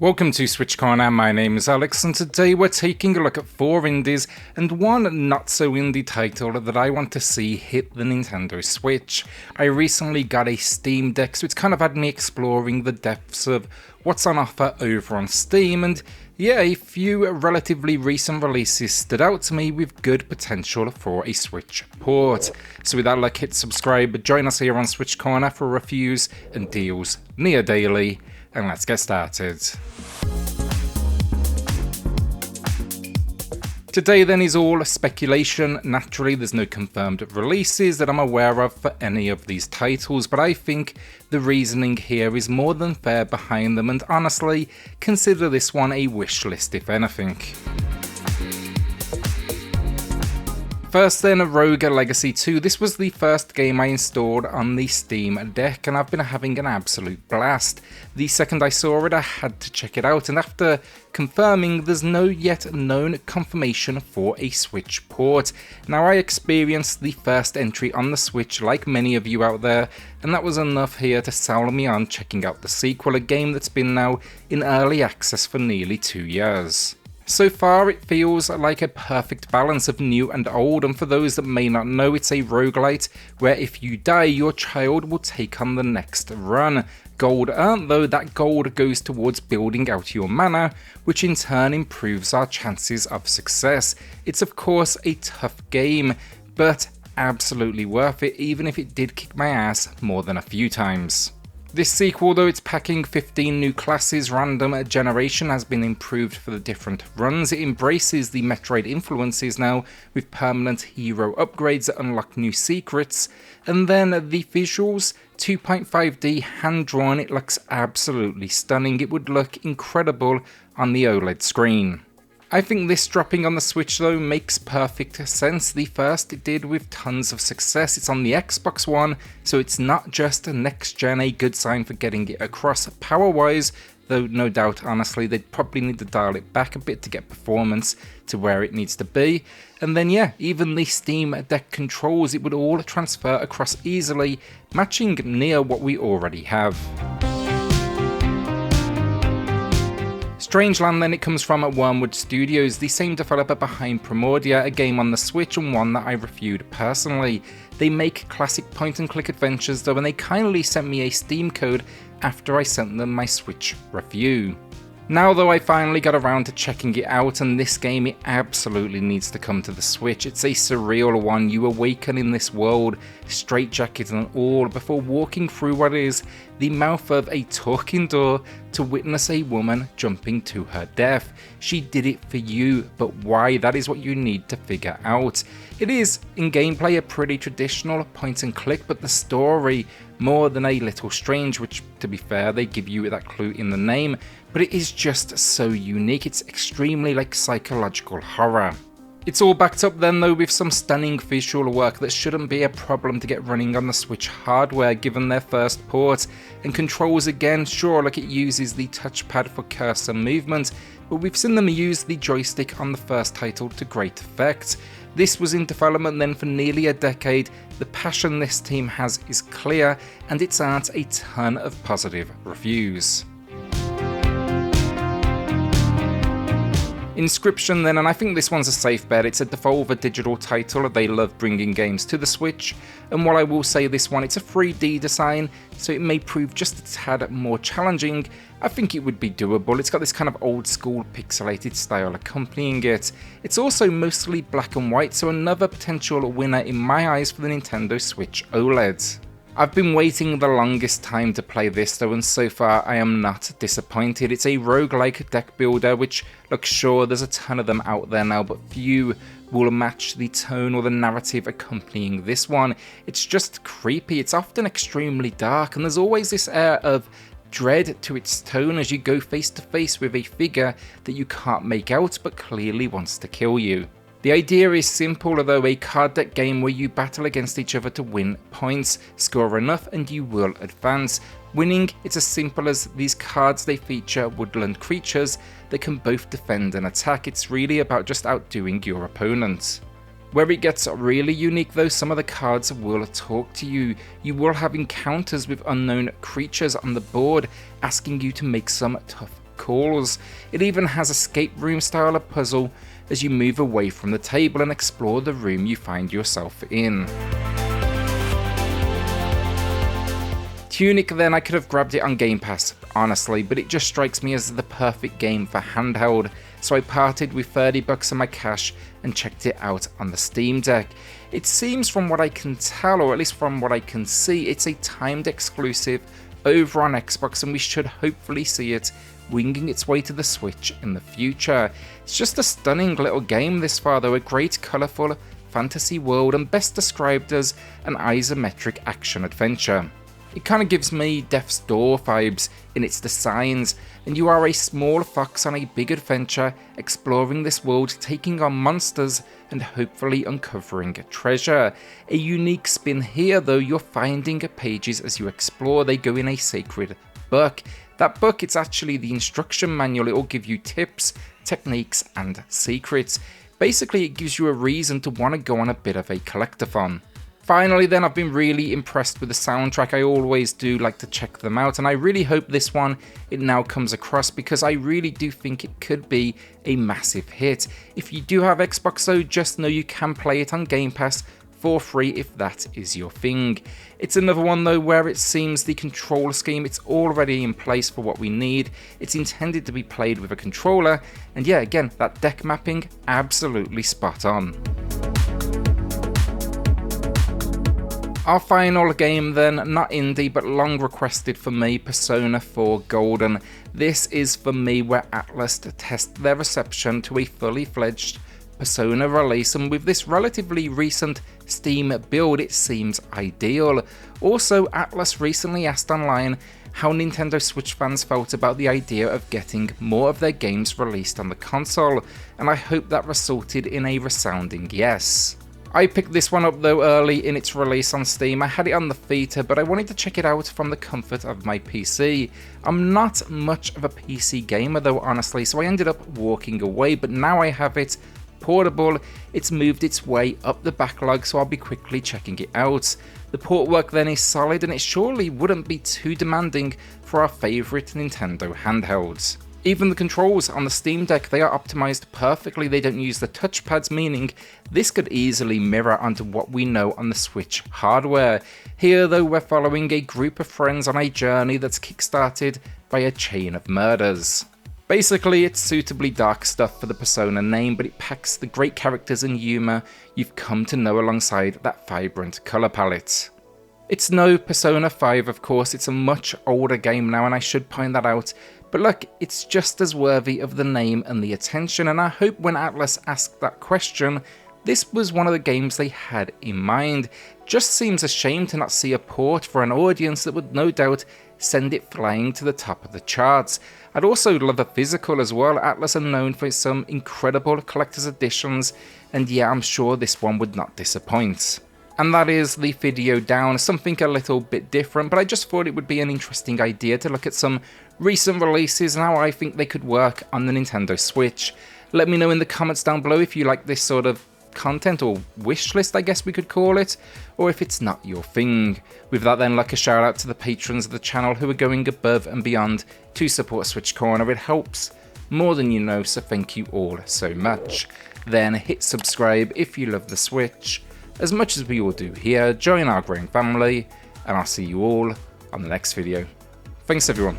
Welcome to SwitchCorner, my name is Alex, and today we're taking a look at 4 indies and one not so indie title that I want to see hit the Nintendo Switch. I recently got a Steam Deck, so it's kind of had me exploring the depths of what's on offer over on Steam, and yeah, a few relatively recent releases stood out to me with good potential for a Switch port. So with that, like, hit subscribe, join us here on SwitchCorner for reviews and deals near daily, and let's get started. Today then is all speculation. Naturally, there's no confirmed releases that I'm aware of for any of these titles, but I think the reasoning here is more than fair behind them, and honestly, consider this one a wish list if anything. First then, Rogue Legacy 2. This was the first game I installed on the Steam Deck, and I've been having an absolute blast. The second I saw it, I had to check it out, and after confirming, there's no yet known confirmation for a Switch port. Now, I experienced the first entry on the Switch like many of you out there, and that was enough here to sell me on checking out the sequel, a game that's been now in early access for nearly 2 years. So far, it feels like a perfect balance of new and old, and for those that may not know, it's a roguelite where if you die, your child will take on the next run. Gold earned though, that gold goes towards building out your mana, which in turn improves our chances of success. It's of course a tough game, but absolutely worth it, even if it did kick my ass more than a few times. This sequel, though it's packing 15 new classes, random generation has been improved for the different runs. It embraces the Metroid influences now with permanent hero upgrades that unlock new secrets. And then the visuals, 2.5D hand-drawn, it looks absolutely stunning. It would look incredible on the OLED screen. I think this dropping on the Switch though makes perfect sense. The first it did with tons of success. It's on the Xbox One, so it's not just a next gen, a good sign for getting it across power wise, though no doubt honestly they'd probably need to dial it back a bit to get performance to where it needs to be. And then yeah, even the Steam Deck controls, it would all transfer across easily, matching near what we already have. Strangeland then, it comes from Wormwood Studios, the same developer behind Primordia, a game on the Switch and one that I reviewed personally. They make classic point-and-click adventures though, and they kindly sent me a Steam code after I sent them my Switch review. Now though, I finally got around to checking it out, and this game, it absolutely needs to come to the Switch. It's a surreal one. You awaken in this world, straitjacket and all, before walking through what is the mouth of a talking door to witness a woman jumping to her death. She did it for you, but why? That is what you need to figure out. It is, in gameplay, a pretty traditional point and click, but the story, more than a little strange, which to be fair, they give you that clue in the name, but it is just so unique. It's extremely like psychological horror. It's all backed up then though with some stunning visual work that shouldn't be a problem to get running on the Switch hardware given their first port, and controls again, sure, like it uses the touchpad for cursor movement, but we've seen them use the joystick on the first title to great effect. This was in development then for nearly a decade. The passion this team has is clear, and it's earned a ton of positive reviews. Inscription then, and I think this one's a safe bet. It's a Devolver Digital title. They love bringing games to the Switch, and while I will say this one, it's a 3D design, so it may prove just a tad more challenging, I think it would be doable. It's got this kind of old school pixelated style accompanying it. It's also mostly black and white, so another potential winner in my eyes for the Nintendo Switch OLED. I've been waiting the longest time to play this though, and so far I am not disappointed. It's a roguelike deck builder, which, look, sure, there's a ton of them out there now, but few will match the tone or the narrative accompanying this one. It's just creepy, it's often extremely dark, and there's always this air of dread to its tone as you go face to face with a figure that you can't make out but clearly wants to kill you. The idea is simple, though, a card deck game where you battle against each other to win points, score enough and you will advance. Winning, it's as simple as these cards, they feature woodland creatures that can both defend and attack. It's really about just outdoing your opponent. Where it gets really unique though, some of the cards will talk to you. You will have encounters with unknown creatures on the board asking you to make some tough calls. It even has escape room style of puzzle as you move away from the table and explore the room you find yourself in. Tunic then, I could have grabbed it on Game Pass, honestly, but it just strikes me as the perfect game for handheld, so I parted with $30 of my cash and checked it out on the Steam Deck. It seems, from what I can tell, or at least from what I can see, it's a timed exclusive over on Xbox, and we should hopefully see it winging its way to the Switch in the future. It's just a stunning little game this far though, a great colourful fantasy world, and best described as an isometric action adventure. It kind of gives me Death's Door vibes in its designs, and you are a small fox on a big adventure, exploring this world, taking on monsters, and hopefully uncovering treasure. A unique spin here though, you're finding pages as you explore, they go in a sacred book. That book, it's actually the instruction manual. It will give you tips, techniques, and secrets. Basically, it gives you a reason to want to go on a bit of a collectathon. Finally then, I've been really impressed with the soundtrack. I always do like to check them out, and I really hope this one, it now comes across, because I really do think it could be a massive hit. If you do have Xbox though, just know you can play it on Game Pass for free if that is your thing. It's another one though where it seems the control scheme, it's already in place for what we need. It's intended to be played with a controller, and yeah, again, that deck mapping, absolutely spot on. Our final game then, not indie but long requested for me, Persona 4 Golden. This is for me where Atlus test their reception to a fully fledged Persona release, and with this relatively recent Steam build it seems ideal. Also, Atlus recently asked online how Nintendo Switch fans felt about the idea of getting more of their games released on the console, and I hope that resulted in a resounding yes. I picked this one up though early in its release on Steam. I had it on the Vita, but I wanted to check it out from the comfort of my PC. I'm not much of a PC gamer though, honestly, so I ended up walking away, but now I have it portable. It's moved its way up the backlog, so I'll be quickly checking it out. The port work then is solid, and it surely wouldn't be too demanding for our favourite Nintendo handhelds. Even the controls on the Steam Deck, they are optimized perfectly. They don't use the touchpads, meaning this could easily mirror onto what we know on the Switch hardware. Here though, we're following a group of friends on a journey that's kickstarted by a chain of murders. Basically, it's suitably dark stuff for the Persona name, but it packs the great characters and humour you've come to know alongside that vibrant colour palette. It's no Persona 5, of course, it's a much older game now, and I should point that out. But look, it's just as worthy of the name and the attention, and I hope when Atlus asked that question, this was one of the games they had in mind. Just seems a shame to not see a port for an audience that would no doubt send it flying to the top of the charts. I'd also love a physical as well. Atlus are known for some incredible collector's editions, and yeah, I'm sure this one would not disappoint. And that is the video down, something a little bit different, but I just thought it would be an interesting idea to look at some recent releases and how I think they could work on the Nintendo Switch. Let me know in the comments down below if you like this sort of content, or wish list I guess we could call it, or if it's not your thing. With that then, like a shout out to the patrons of the channel who are going above and beyond to support SwitchCorner. It helps more than you know, so thank you all so much. Then hit subscribe if you love the Switch as much as we all do here, join our growing family, and I'll see you all on the next video. Thanks everyone.